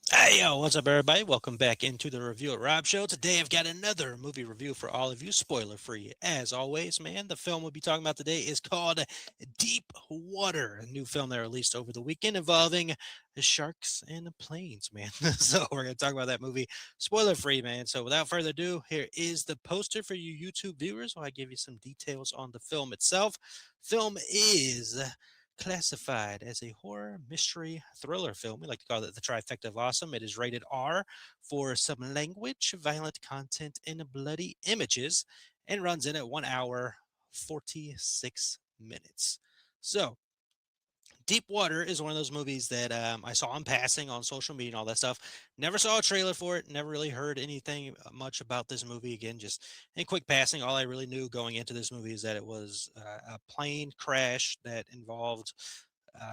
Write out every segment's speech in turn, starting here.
Hey, yo, what's up, everybody? Welcome back into the Review at Rob Show. Today, I've got another movie review for all of you, spoiler free. As always, man, the film we'll be talking about today is called Deep Water, a new film that released over the weekend involving sharks and planes, man. So, we're going to talk about that movie spoiler free, man. So, without further ado, here is the poster for you YouTube viewers while I give you some details on the film itself. Film is classified as a horror mystery thriller film. We like to call it the trifecta of awesome. It is rated R for some language, violent content, and bloody images, and runs in at 1 hour 46 minutes. So, Deep Water is one of those movies that I saw in passing on social media and all that stuff. Never saw a trailer for it. Never really heard anything much about this movie. Again, just in quick passing, all I really knew going into this movie is that it was a plane crash that involved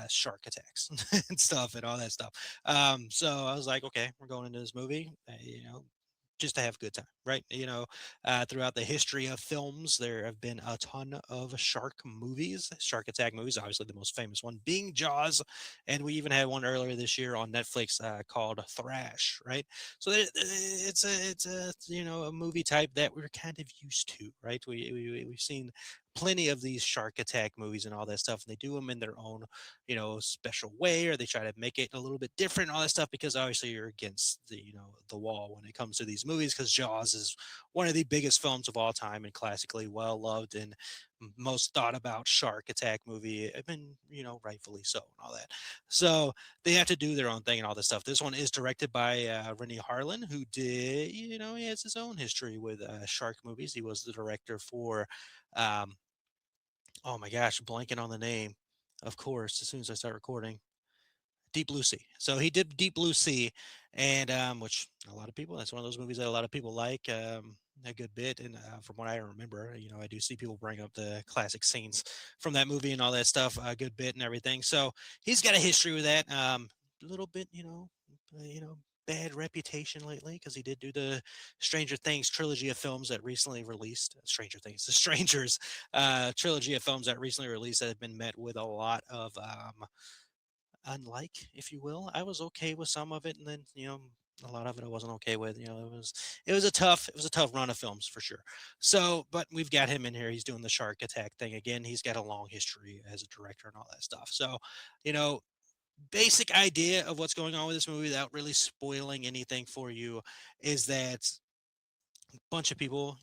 shark attacks and stuff and all that stuff. So I was like, okay, we're going into this movie. Just to have a good time, right? Throughout the history of films, there have been a ton of shark movies, shark attack movies. Obviously, the most famous one being Jaws, and we even had one earlier this year on Netflix called Thrash, right? So it's a a movie type that we're kind of used to, right? We've seen plenty of these shark attack movies and all that stuff, and they do them in their own special way, or they try to make it a little bit different and all that stuff, because obviously you're against the wall when it comes to these movies, because Jaws is one of the biggest films of all time and classically well loved and most thought about shark attack movie. I mean, rightfully so and all that. So they have to do their own thing and all this stuff. This one is directed by Rennie Harlan, who did, he has his own history with shark movies. He was the director for um, oh my gosh, blanking on the name. Of course, as soon as I start recording, Deep Blue Sea. So he did Deep Blue Sea, and which a lot of people, that's one of those movies that a lot of people like a good bit. And from what I remember, I do see people bring up the classic scenes from that movie and all that stuff a good bit and everything. So he's got a history with that. A little bit, bad reputation lately, because he did do the Stranger Things trilogy of films that recently released. Stranger Things, the Strangers trilogy of films that recently released, that have been met with a lot of unlike, if you will. I was okay with some of it, and then a lot of it I wasn't okay with. It was a tough run of films for sure. So, but we've got him in here. He's doing the shark attack thing again. He's got a long history as a director and all that stuff. So, you know, basic idea of what's going on with this movie without really spoiling anything for you is that a bunch of people,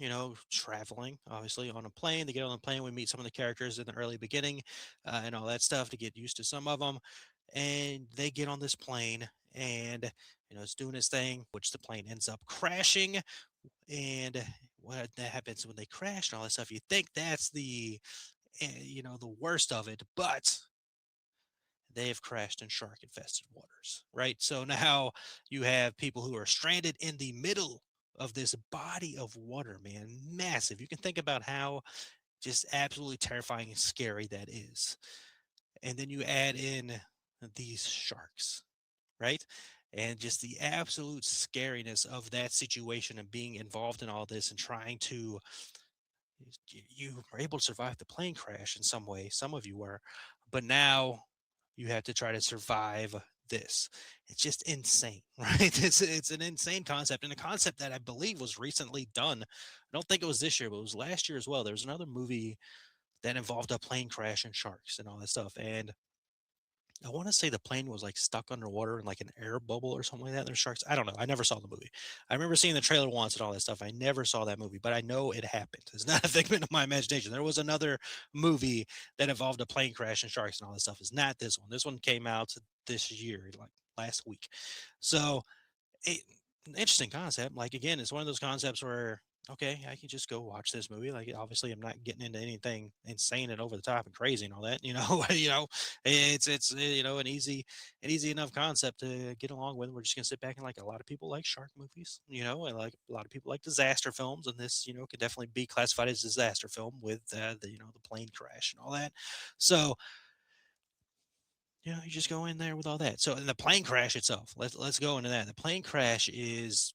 traveling obviously on a plane. They get on the plane. We meet some of the characters in the early beginning and all that stuff to get used to some of them. And they get on this plane, and it's doing its thing, which the plane ends up crashing. And what that happens when they crash and all that stuff, you think that's the worst of it, but they have crashed in shark infested waters, right? So now you have people who are stranded in the middle of this body of water, man, massive. You can think about how just absolutely terrifying and scary that is. And then you add in these sharks, right? And just the absolute scariness of that situation and being involved in all this and trying to, you were able to survive the plane crash in some way. Some of you were, but now you have to try to survive this. It's just insane, right? It's an insane concept, and a concept that I believe was recently done. I don't think it was this year, but it was last year as well. There was another movie that involved a plane crash and sharks and all that stuff. And I want to say the plane was like stuck underwater in like an air bubble or something like that. There's sharks. I don't know. I never saw the movie. I remember seeing the trailer once and all that stuff. I never saw that movie, but I know it happened. It's not a figment of my imagination. There was another movie that involved a plane crash and sharks and all that stuff. It's not this one. This one came out this year, like last week. So it, interesting concept. Like again, it's one of those concepts where okay, I can just go watch this movie. Like obviously, I'm not getting into anything insane and over the top and crazy and all that. It's an easy enough concept to get along with. We're just gonna sit back and like a lot of people like shark movies, and like a lot of people like disaster films, and this could definitely be classified as a disaster film with the plane crash and all that. So you just go in there with all that. So in the plane crash itself, let's go into that. The plane crash is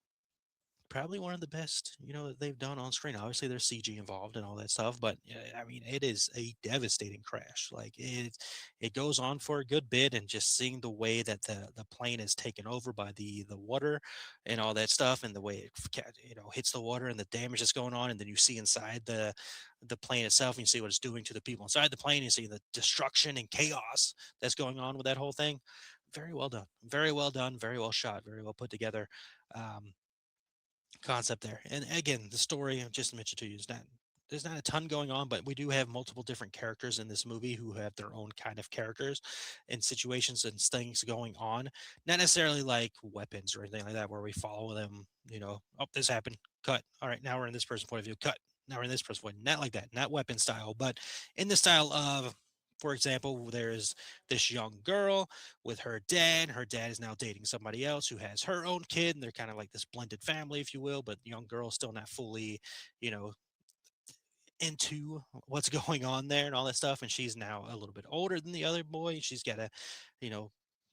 probably one of the best, that they've done on screen. Obviously, there's CG involved and all that stuff, but I mean, it is a devastating crash. Like it goes on for a good bit, and just seeing the way that the plane is taken over by the water and all that stuff, and the way it hits the water and the damage that's going on, and then you see inside the plane itself, and you see what it's doing to the people inside the plane. You see the destruction and chaos that's going on with that whole thing. Very well done, very well done, very well shot, very well put together. Um, Concept there. And again, the story I just mentioned to you is not there's not a ton going on, but we do have multiple different characters in this movie who have their own kind of characters and situations and things going on. Not necessarily like weapons or anything like that, where we follow them, oh, this happened, cut. All right, now we're in this person's point of view, cut. Now we're in this person's point. Not like that, not weapon style, but in the style of, for example, there's this young girl with her dad. Her dad is now dating somebody else who has her own kid, and they're kind of like this blended family, if you will. But the young girl's still not fully, you know, into what's going on there and all that stuff. And she's now a little bit older than the other boy. She's got to, you know,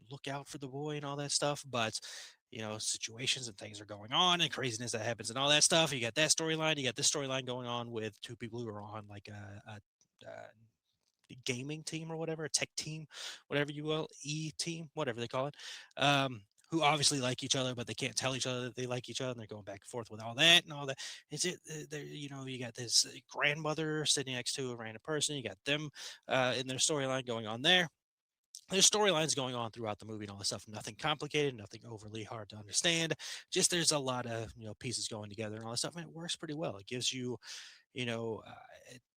look out for the boy and all that stuff. But situations and things are going on and craziness that happens and all that stuff. You got that storyline. You got this storyline going on with two people who are on like a gaming team or whatever, a tech team, whatever you will, team, whatever they call it, who obviously like each other, but they can't tell each other that they like each other. And they're going back and forth with all that and all that. Is it, you got this grandmother sitting next to a random person. You got them in their storyline going on there. There's storylines going on throughout the movie and all this stuff. Nothing complicated, nothing overly hard to understand. Just there's a lot of pieces going together and all that stuff, and it works pretty well. It gives you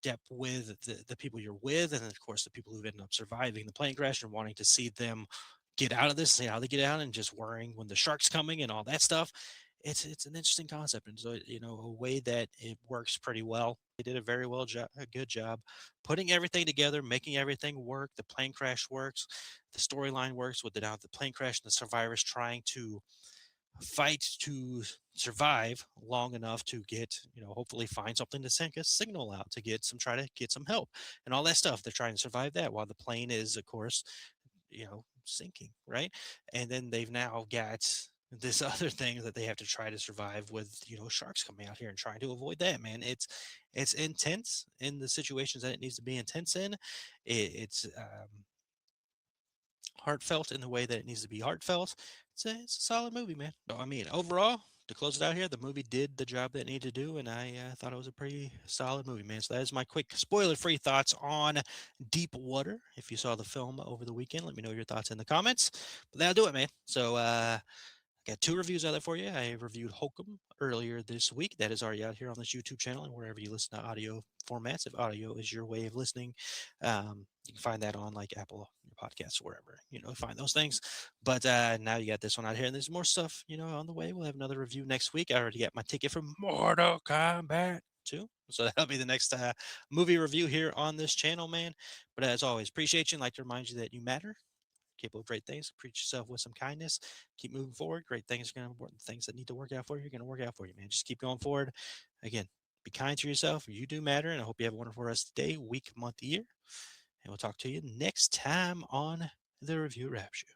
depth with the people you're with, and then, of course, the people who've ended up surviving the plane crash and wanting to see them get out of this, see how they get out, and just worrying when the shark's coming and all that stuff. It's an interesting concept, and so a way that it works pretty well. They did a very a good job putting everything together, making everything work. The plane crash works, the storyline works with the plane crash and the survivors trying to fight to survive long enough to get, hopefully find something to send a signal out to try to get some help and all that stuff. They're trying to survive that while the plane is, of course, sinking, right? And then they've now got this other thing that they have to try to survive with, sharks coming out here and trying to avoid that, man. It's intense in the situations that it needs to be intense in. It's heartfelt in the way that it needs to be heartfelt. It's a solid movie, man. So, I mean, overall, to close it out here, the movie did the job that it needed to do, and I thought it was a pretty solid movie, man. So that is my quick spoiler-free thoughts on Deep Water. If you saw the film over the weekend, let me know your thoughts in the comments. But that'll do it, man. So I got two reviews out there for you. I reviewed Hokum earlier this week. That is already out here on this YouTube channel and wherever you listen to audio formats. If audio is your way of listening, you can find that on like Apple Podcasts or wherever, find those things. But now you got this one out here, and there's more stuff, on the way. We'll have another review next week. I already got my ticket for Mortal Kombat 2. So that'll be the next movie review here on this channel, man. But as always, appreciate you and like to remind you that you matter, capable of great things. Treat yourself with some kindness. Keep moving forward. Great things are going to work. Things that need to work out for you are going to work out for you, man. Just keep going forward. Again, be kind to yourself. You do matter. And I hope you have a wonderful rest of the day, week, month, year. And we'll talk to you next time on the Review Rap Show.